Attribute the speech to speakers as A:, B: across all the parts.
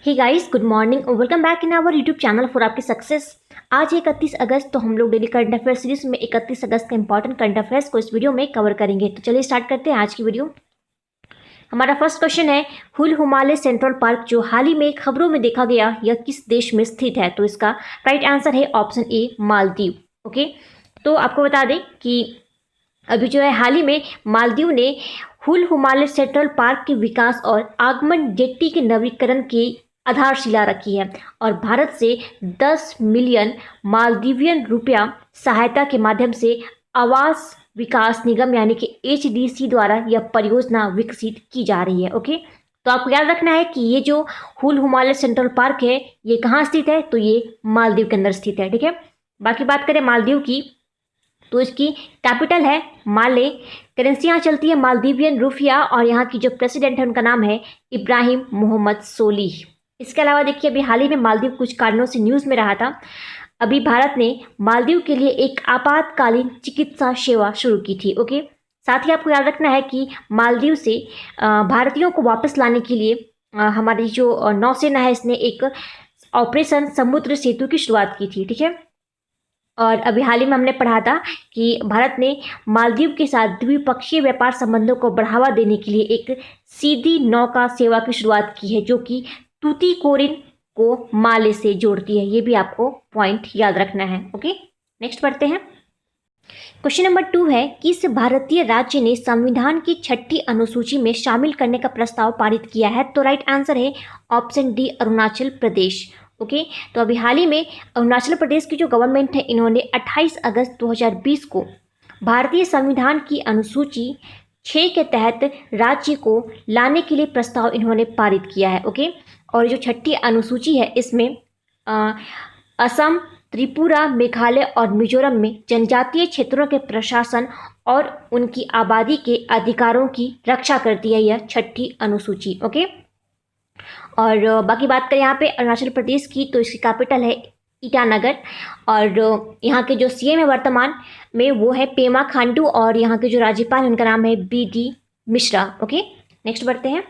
A: हे guys, good morning और welcome back in our YouTube channel for आपकी success. आज 31 अगस्त, तो हम लोग डेली करंट अफेयर सीरीज में 31 अगस्त के इंपॉर्टेंट करंट अफेयर्स को इस वीडियो में कवर करेंगे। तो चलिए स्टार्ट करते हैं आज की वीडियो। हमारा फर्स्ट क्वेश्चन है, हुल हुमाले सेंट्रल पार्क जो हाल ही में खबरों में देखा गया, यह किस देश में स्थित है? तो इसका राइट आंसर है ऑप्शन ए, मालदीव। ओके, तो आपको बता दें कि अभी जो है हाल ही में मालदीव ने हुल हुमाले सेंट्रल पार्क के विकास और आगमन जेट्टी के नवीकरण की आधारशिला रखी है और भारत से 10 मिलियन मालदीवियन रुपया सहायता के माध्यम से आवास विकास निगम यानी कि HDC द्वारा यह परियोजना विकसित की जा रही है। ओके, तो आपको याद रखना है कि ये जो हुल हुमाले सेंट्रल पार्क है ये कहाँ स्थित है? तो ये मालदीव के अंदर स्थित है। ठीक है, बाकी बात करें मालदीव की, तो इसकी कैपिटल है माले। करेंसी यहाँ चलती है मालदीवियन रुपया और यहाँ की जो प्रेसिडेंट है उनका नाम है इब्राहिम मोहम्मद सोलिह। इसके अलावा देखिए, अभी हाल ही में मालदीव कुछ कारणों से न्यूज़ में रहा था। अभी भारत ने मालदीव के लिए एक आपातकालीन चिकित्सा सेवा शुरू की थी। ओके, साथ ही आपको याद रखना है कि मालदीव से भारतीयों को वापस लाने के लिए हमारी जो नौसेना है इसने एक ऑपरेशन समुद्र सेतु की शुरुआत की थी। ठीक है, और अभी हाल ही में हमने पढ़ा था कि भारत ने मालदीव के साथ द्विपक्षीय व्यापार संबंधों को बढ़ावा देने के लिए एक सीधी नौका सेवा की शुरुआत की है जो कि तूतीकोरिन को माले से जोड़ती है। ये भी आपको पॉइंट याद रखना है। ओके, नेक्स्ट पढ़ते हैं। क्वेश्चन नंबर 2 है, किस भारतीय राज्य ने संविधान की 6ठी अनुसूची में शामिल करने का प्रस्ताव पारित किया है? तो राइट आंसर है option D, Arunachal Pradesh. Okay, तो अभी हाल ही में अरुणाचल प्रदेश की जो गवर्नमेंट है इन्होंने 28 अगस्त 2020 को भारतीय संविधान की अनुसूची 6 के तहत राज्य को लाने के लिए प्रस्ताव इन्होंने पारित किया है। ओके, और जो 6ठी अनुसूची है इसमें असम, त्रिपुरा, मेघालय और मिजोरम में जनजातीय क्षेत्रों के प्रशासन और उनकी आबादी के अधिकारों की रक्षा करती है यह 6ठी अनुसूची। ओके, और बाकी बात करें यहाँ पे अरुणाचल प्रदेश की, तो इसकी कैपिटल है ईटानगर और यहाँ के जो CM है वर्तमान में वो है पेमा खांडू और यहाँ के जो राज्यपाल हैं उनका नाम है BD मिश्रा। ओके, नेक्स्ट बढ़ते हैं।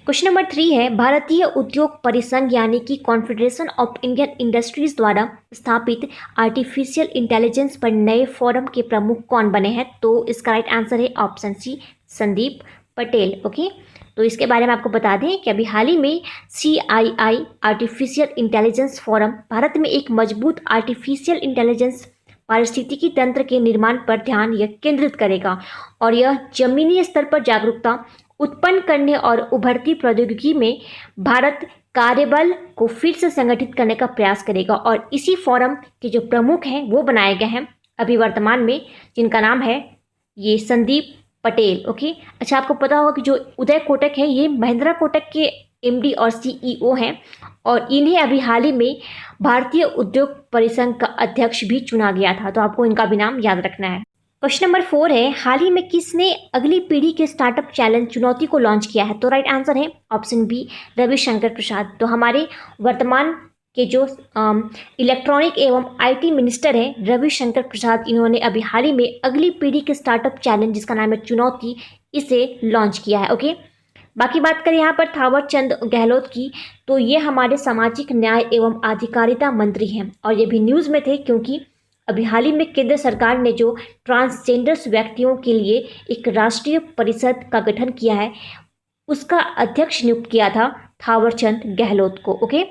A: क्वेश्चन नंबर 3 है, भारतीय उद्योग परिसंघ यानी कि कॉन्फेडरेशन ऑफ इंडियन इंडस्ट्रीज द्वारा स्थापित आर्टिफिशियल इंटेलिजेंस पर नए फोरम के प्रमुख कौन बने हैं? तो इसका राइट आंसर है option C, Sandeep Patel. Okay, तो इसके बारे में आपको बता दें कि अभी हाल ही में CII artificial intelligence forum Bharat में एक मजबूत आर्टिफिशियल इंटेलिजेंस पारिस्थितिकी तंत्र के निर्माण पर ध्यान यह केंद्रित करेगा और यह जमीनी स्तर पर जागरूकता उत्पन्न करने और उभरती प्रौद्योगिकी में भारत कार्यबल को फिर से संगठित करने का प्रयास करेगा। और इसी फोरम के जो प्रमुख हैं वो बनाए गए हैं अभी वर्तमान में, जिनका नाम है ये संदीप पटेल। ओके, अच्छा आपको पता होगा कि जो उदय कोटक है ये महिंद्रा कोटक के MD और CEO हैं और इन्हें अभी हाल ही में भारतीय उद्योग परिसंघ का अध्यक्ष भी चुना गया था, तो आपको इनका भी नाम याद रखना है। क्वेश्चन नंबर 4 है, हाल ही में किसने अगली पीढ़ी के स्टार्टअप चैलेंज चुनौती को लॉन्च किया है? तो राइट आंसर है ऑप्शन बी, रविशंकर प्रसाद। तो हमारे वर्तमान के जो इलेक्ट्रॉनिक एवं IT मिनिस्टर हैं रविशंकर प्रसाद, इन्होंने अभी हाल ही में अगली पीढ़ी के स्टार्टअप चैलेंज जिसका नाम है चुनौती, इसे लॉन्च किया है। ओके, बाकी बात करें यहाँ पर थावर चंद गहलोत की, तो ये हमारे सामाजिक न्याय एवं अधिकारिता मंत्री हैं और ये भी न्यूज़ में थे क्योंकि अभी हाल ही में केंद्र सरकार ने जो ट्रांसजेंडर्स व्यक्तियों के लिए एक राष्ट्रीय परिषद का गठन किया है उसका अध्यक्ष नियुक्त किया था थावरचंद गहलोत को। ओके,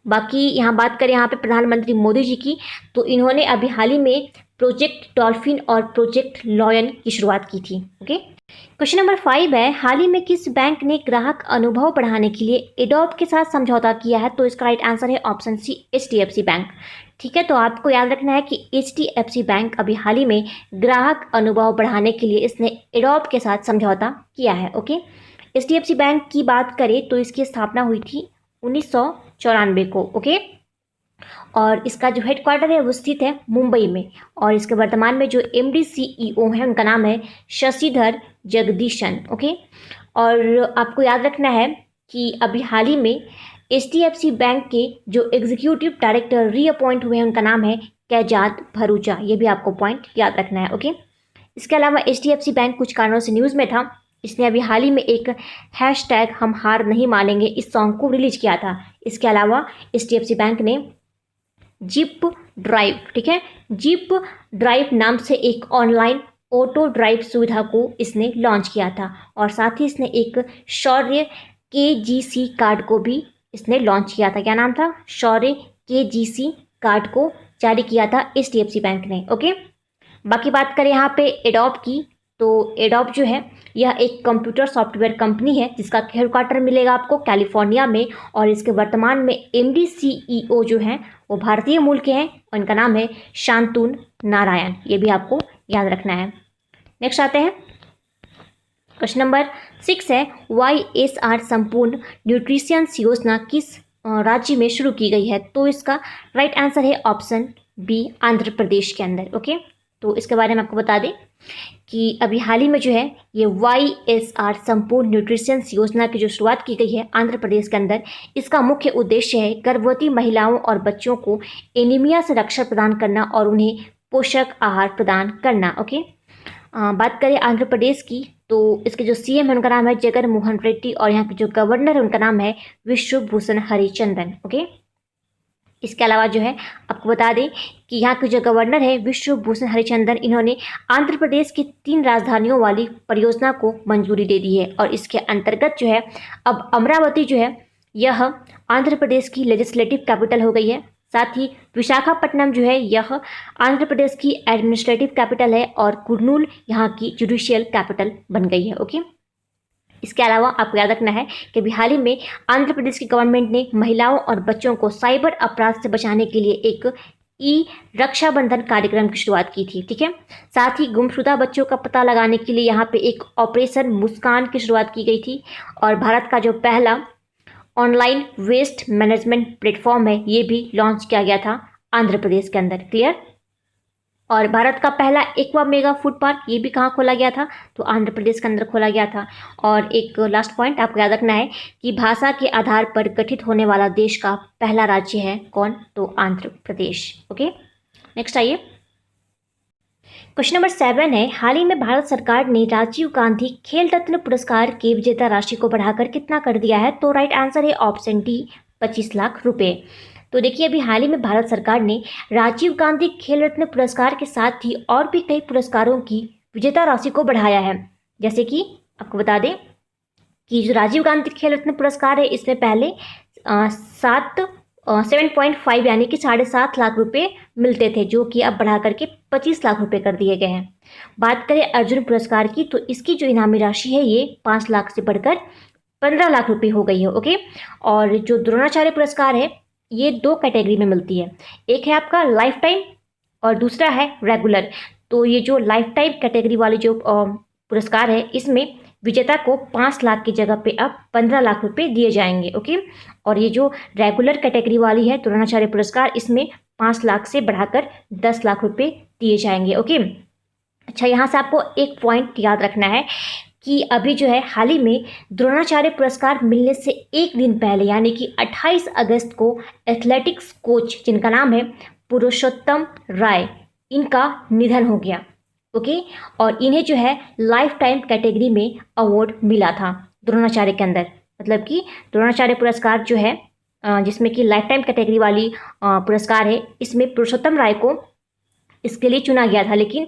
A: बाकी यहाँ बात करें यहाँ पे प्रधानमंत्री मोदी जी की, तो इन्होंने अभी हाल ही में प्रोजेक्ट डॉल्फिन और प्रोजेक्ट लॉयन की शुरुआत की थी। ओके, क्वेश्चन नंबर 5 है, हाल ही में किस बैंक ने ग्राहक अनुभव बढ़ाने के लिए एडोब के साथ समझौता किया है? तो इसका राइट आंसर है ऑप्शन सी, HDFC बैंक। ठीक है, तो आपको याद रखना है कि HDFC बैंक अभी हाल ही में ग्राहक अनुभव बढ़ाने के लिए इसने एडोब के साथ समझौता किया है। ओके, HDFC बैंक की बात करें तो इसकी स्थापना हुई थी 1994 को। ओके, और इसका जो हेडक्वार्टर है वो स्थित है मुंबई में और इसके वर्तमान में जो MD CEO है उनका नाम है शशिधर जगदीशन। ओके, और आपको याद रखना है कि अभी हाल ही में HDFC बैंक के जो एग्जीक्यूटिव डायरेक्टर रीअपॉइंट हुए हैं उनका नाम है कैजात भरूचा। ये भी आपको पॉइंट याद रखना है। ओके, इसके अलावा HDFC बैंक कुछ कारणों से न्यूज़ में था इसने अभी हाल ही में एक हैशटैग हम हार नहीं मानेंगे इस सॉन्ग को रिलीज किया था। इसके अलावा HDFC बैंक ने जिप ड्राइव, ठीक है, जिप ड्राइव नाम से एक ऑनलाइन ऑटो ड्राइव सुविधा को इसने लॉन्च किया था। और साथ ही इसने एक शौर्य KGC कार्ड को भी इसने लॉन्च किया था। क्या नाम था? शौर्य KGC कार्ड को जारी किया था HDFC बैंक ने। ओके, बाकी बात करें यहाँ पे एडोब की, तो एडोब जो है यह एक कंप्यूटर सॉफ्टवेयर कंपनी है जिसका हेडक्वार्टर मिलेगा आपको कैलिफोर्निया में। और इसके वर्तमान में MD CEO जो हैं वो भारतीय मूल के हैं और इनका नाम है शांतनु नारायण। ये भी आपको याद रखना है। नेक्स्ट आते हैं, क्वेश्चन नंबर 6 है, YSR संपूर्ण न्यूट्रिशन योजना किस राज्य में शुरू की गई है? तो इसका राइट आंसर है ऑप्शन बी, आंध्र प्रदेश के अंदर। ओके, तो इसके बारे में आपको बता दें कि अभी हाल ही में जो है ये YSR संपूर्ण न्यूट्रिशन योजना की जो शुरुआत की गई है आंध्र प्रदेश के अंदर, इसका मुख्य उद्देश्य है गर्भवती महिलाओं और बच्चों को एनीमिया से रक्षा प्रदान करना और उन्हें पोषक आहार प्रदान करना। ओके, बात करें आंध्र प्रदेश की, तो इसके जो CM है उनका नाम है जगन मोहन रेड्डी और यहाँ के जो गवर्नर है उनका नाम है विश्वभूषण हरिचंदन। ओके, इसके अलावा जो है आपको बता दें कि यहाँ के जो गवर्नर है विश्वभूषण हरिचंदन, इन्होंने आंध्र प्रदेश की 3 राजधानियों वाली परियोजना को मंजूरी दे दी है। और इसके अंतर्गत जो है अब अमरावती जो है यह आंध्र प्रदेश की लेजिस्लेटिव कैपिटल हो गई है। साथ ही विशाखापट्टनम जो है यह आंध्र प्रदेश की एडमिनिस्ट्रेटिव कैपिटल है और कुर्नूल यहाँ की जुडिशियल कैपिटल बन गई है। ओके, इसके अलावा आपको याद रखना है कि अभी हाल ही में आंध्र प्रदेश की गवर्नमेंट ने महिलाओं और बच्चों को साइबर अपराध से बचाने के लिए एक रक्षाबंधन कार्यक्रम की शुरुआत की थी। ठीक है, साथ ही गुमशुदा बच्चों का पता लगाने के लिए यहाँ पे एक ऑपरेशन मुस्कान की शुरुआत की गई थी। और भारत का जो पहला ऑनलाइन वेस्ट मैनेजमेंट प्लेटफॉर्म है ये भी लॉन्च किया गया था आंध्र प्रदेश के अंदर। क्लियर? और भारत का पहला एक्वा मेगा फूड पार्क ये भी कहाँ खोला गया था? तो आंध्र प्रदेश के अंदर खोला गया था। और एक लास्ट पॉइंट आपको याद रखना है कि भाषा के आधार पर गठित होने वाला देश का पहला राज्य है कौन? तो आंध्र प्रदेश। ओके, नेक्स्ट आइए, क्वेश्चन नंबर 7 है, हाल ही में भारत सरकार ने राजीव गांधी खेल रत्न पुरस्कार की विजेता राशि को बढ़ाकर कितना कर दिया है? तो राइट आंसर है ऑप्शन डी, 25 लाख रुपए। तो देखिए अभी हाल ही में भारत सरकार ने राजीव गांधी खेल रत्न पुरस्कार के साथ ही और भी कई पुरस्कारों की विजेता राशि को बढ़ाया है। जैसे कि आपको बता दें कि जो राजीव गांधी खेल रत्न पुरस्कार है इसमें पहले 7.5 यानी कि 7.5 लाख रुपए मिलते थे, जो कि अब बढ़ा करके 25 लाख रुपए कर दिए गए हैं। बात करें अर्जुन पुरस्कार की, तो इसकी जो इनामी राशि है ये 5 लाख से बढ़कर 15 लाख रुपए हो गई है। ओके, और जो द्रोणाचार्य पुरस्कार है ये 2 कैटेगरी में मिलती है, एक है आपका लाइफ टाइम और दूसरा है रेगुलर। तो ये जो लाइफ टाइम कैटेगरी वाली जो पुरस्कार है इसमें विजेता को 5 लाख की जगह पे अब 15 लाख रुपए दिए जाएंगे। ओके, और ये जो रेगुलर कैटेगरी वाली है द्रोणाचार्य पुरस्कार, इसमें 5 लाख से बढ़ाकर 10 लाख रुपए दिए जाएंगे। ओके, अच्छा यहाँ से आपको एक पॉइंट याद रखना है कि अभी जो है हाल ही में द्रोणाचार्य पुरस्कार मिलने से एक दिन पहले यानी कि 28 अगस्त को एथलेटिक्स कोच जिनका नाम है पुरुषोत्तम राय, इनका निधन हो गया। ओके, और इन्हें जो है लाइफ टाइम कैटेगरी में अवार्ड मिला था द्रोणाचार्य के अंदर। मतलब कि द्रोणाचार्य पुरस्कार जो है जिसमें कि लाइफ टाइम कैटेगरी वाली पुरस्कार है, इसमें पुरुषोत्तम राय को इसके लिए चुना गया था, लेकिन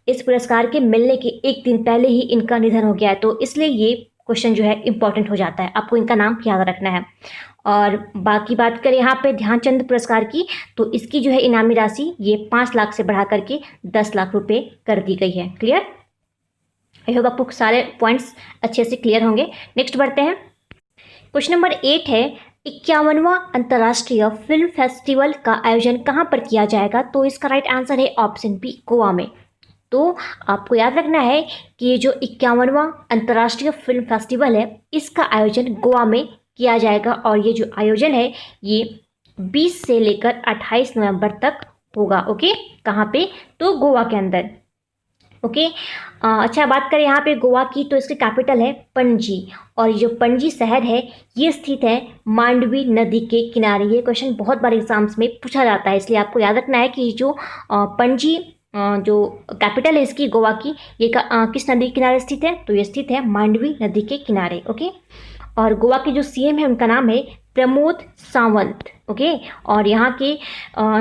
A: इस पुरस्कार के मिलने के एक दिन पहले ही इनका निधन हो गया है। तो इसलिए ये क्वेश्चन जो है इम्पॉर्टेंट हो जाता है, आपको इनका नाम याद रखना है। और बाकी बात करें यहाँ पे ध्यानचंद पुरस्कार की, तो इसकी जो है इनामी राशि ये 5 लाख से बढ़ा करके 10 लाख रुपए कर दी गई है। क्लियर? आई होप आपको सारे पॉइंट्स अच्छे से क्लियर होंगे। नेक्स्ट बढ़ते हैं, क्वेश्चन नंबर 8 है, 51वां अंतर्राष्ट्रीय फिल्म फेस्टिवल का आयोजन कहाँ पर किया जाएगा? तो इसका राइट आंसर है ऑप्शन बी, गोवा में। तो आपको याद रखना है कि ये जो 51वां अंतर्राष्ट्रीय फिल्म फेस्टिवल है इसका आयोजन गोवा में किया जाएगा। और ये जो आयोजन है ये 20 से लेकर 28 नवंबर तक होगा। ओके, कहाँ पे? तो गोवा के अंदर। ओके, अच्छा बात करें यहाँ पे गोवा की, तो इसकी कैपिटल है पणजी। और जो पणजी शहर है ये स्थित है मांडवी नदी के किनारे। ये क्वेश्चन बहुत बार एग्जाम्स में पूछा जाता है, इसलिए आपको याद रखना है कि जो पणजी जो कैपिटल है इसकी गोवा की, ये किस नदी के किनारे स्थित है? तो ये स्थित है मांडवी नदी के किनारे। ओके, और गोवा के जो सीएम है उनका नाम है प्रमोद सावंत। ओके, और यहाँ के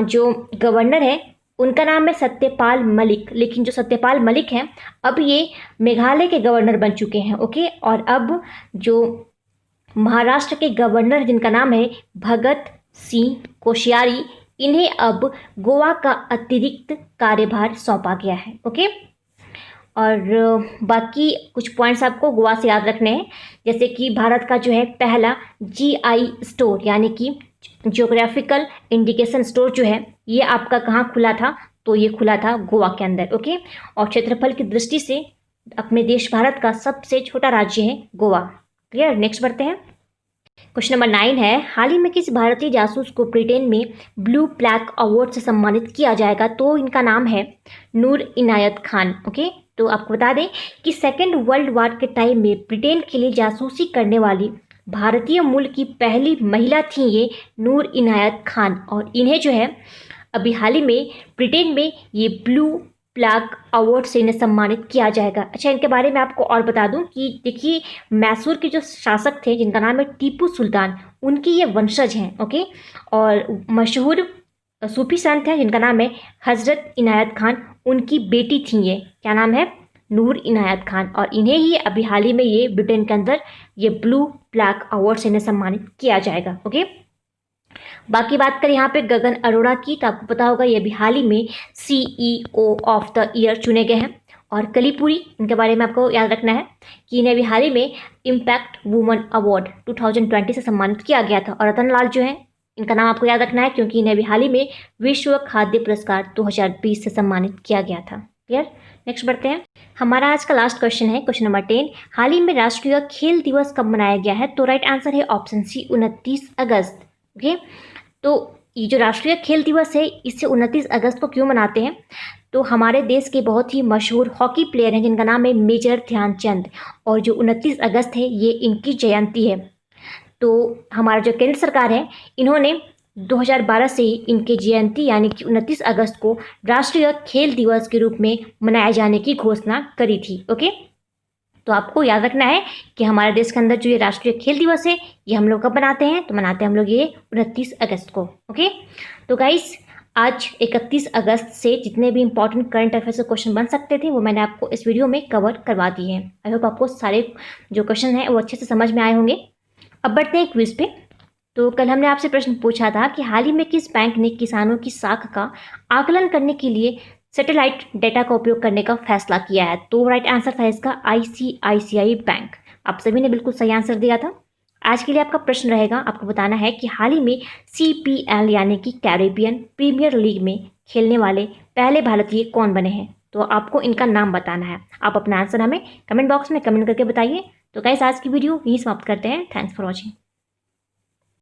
A: जो गवर्नर है उनका नाम है सत्यपाल मलिक। लेकिन जो सत्यपाल मलिक हैं अब ये मेघालय के गवर्नर बन चुके हैं। ओके, और अब जो महाराष्ट्र के गवर्नर जिनका नाम है भगत सिंह कोश्यारी, इन्हें अब गोवा का अतिरिक्त कार्यभार सौंपा गया है। ओके, और बाकी कुछ पॉइंट्स आपको गोवा से याद रखने हैं, जैसे कि भारत का जो है पहला जीआई स्टोर यानी कि जियोग्राफिकल इंडिकेशन स्टोर जो है ये आपका कहाँ खुला था? तो ये खुला था गोवा के अंदर। ओके, और क्षेत्रफल की दृष्टि से अपने देश भारत का सबसे छोटा राज्य है गोवा। क्लियर? नेक्स्ट बढ़ते हैं। क्वेश्चन नंबर 9 है, हाल ही में किस भारतीय जासूस को ब्रिटेन में ब्लू प्लैक अवार्ड से सम्मानित किया जाएगा? तो इनका नाम है नूर इनायत खान। ओके, तो आपको बता दें कि सेकेंड वर्ल्ड वॉर के टाइम में ब्रिटेन के लिए जासूसी करने वाली भारतीय मूल की पहली महिला थी ये नूर इनायत खान, और इन्हें जो है अभी हाल ही में ब्रिटेन में ये ब्लू प्लैक अवार्ड से इन्हें सम्मानित किया जाएगा। अच्छा, इनके बारे में आपको और बता दूं कि देखिए मैसूर के जो शासक थे जिनका नाम है टीपू सुल्तान, उनकी ये वंशज हैं। ओके, और मशहूर सूफी संत हैं जिनका नाम है हजरत इनायत खान, उनकी बेटी थी ये, क्या नाम है? नूर इनायत खान, और इन्हें ही अभी हाल ही में ये ब्रिटेन के अंदर ये ब्लू प्लैक अवार्ड से इन्हें सम्मानित किया जाएगा। ओके, बाकी बात करें यहाँ पे गगन अरोड़ा की, तो आपको पता होगा ये भी हाल ही में CEO ऑफ द ईयर चुने गए हैं। और कलीपुरी, इनके बारे में आपको याद रखना है कि इन्हें भी हाल ही में इम्पैक्ट वुमन अवार्ड 2020 से सम्मानित किया गया था। और रतन लाल जो है इनका नाम आपको याद रखना है क्योंकि इन्हें भी हाल ही में विश्व खाद्य पुरस्कार 2020 से सम्मानित किया गया था। क्लियर? नेक्स्ट बढ़ते हैं। हमारा आज का लास्ट क्वेश्चन है क्वेश्चन नंबर 10, हाल ही में राष्ट्रीय खेल दिवस कब मनाया गया है? तो राइट आंसर है ऑप्शन सी 29 अगस्त। ओके, तो ये जो राष्ट्रीय खेल दिवस है इसे 29 अगस्त को क्यों मनाते हैं? तो हमारे देश के बहुत ही मशहूर हॉकी प्लेयर हैं जिनका नाम है मेजर ध्यानचंद, और जो 29 अगस्त है ये इनकी जयंती है। तो हमारा जो केंद्र सरकार है इन्होंने 2012 से ही इनकी जयंती यानी कि 29 अगस्त को राष्ट्रीय खेल दिवस के रूप में मनाए जाने की घोषणा करी थी। ओके, तो आपको याद रखना है कि हमारे देश के अंदर जो ये राष्ट्रीय खेल दिवस है ये हम लोग कब मनाते हैं? तो मनाते हैं हम लोग ये 29 अगस्त को। ओके, तो गाइस आज 31 अगस्त से जितने भी इंपॉर्टेंट करंट अफेयर्स के क्वेश्चन बन सकते थे वो मैंने आपको इस वीडियो में कवर करवा दिए हैं। आई होप आपको सारे जो क्वेश्चन हैं वो अच्छे से समझ में आए होंगे। अब बढ़ते हैं क्विज पे। तो कल हमने आपसे प्रश्न पूछा था कि हाल ही में किस बैंक ने किसानों की साख का आकलन करने के लिए सैटेलाइट डेटा का उपयोग करने का फैसला किया है? तो राइट आंसर था इसका ICICI बैंक। आप सभी ने बिल्कुल सही आंसर दिया था। आज के लिए आपका प्रश्न रहेगा, आपको बताना है कि हाल ही में CPL यानी कि कैरेबियन प्रीमियर लीग में खेलने वाले पहले भारतीय कौन बने हैं? तो आपको इनका नाम बताना है। आप अपना आंसर हमें कमेंट बॉक्स में कमेंट करके बताइए। तो गाइस आज की वीडियो यही समाप्त करते हैं। Thanks for watching.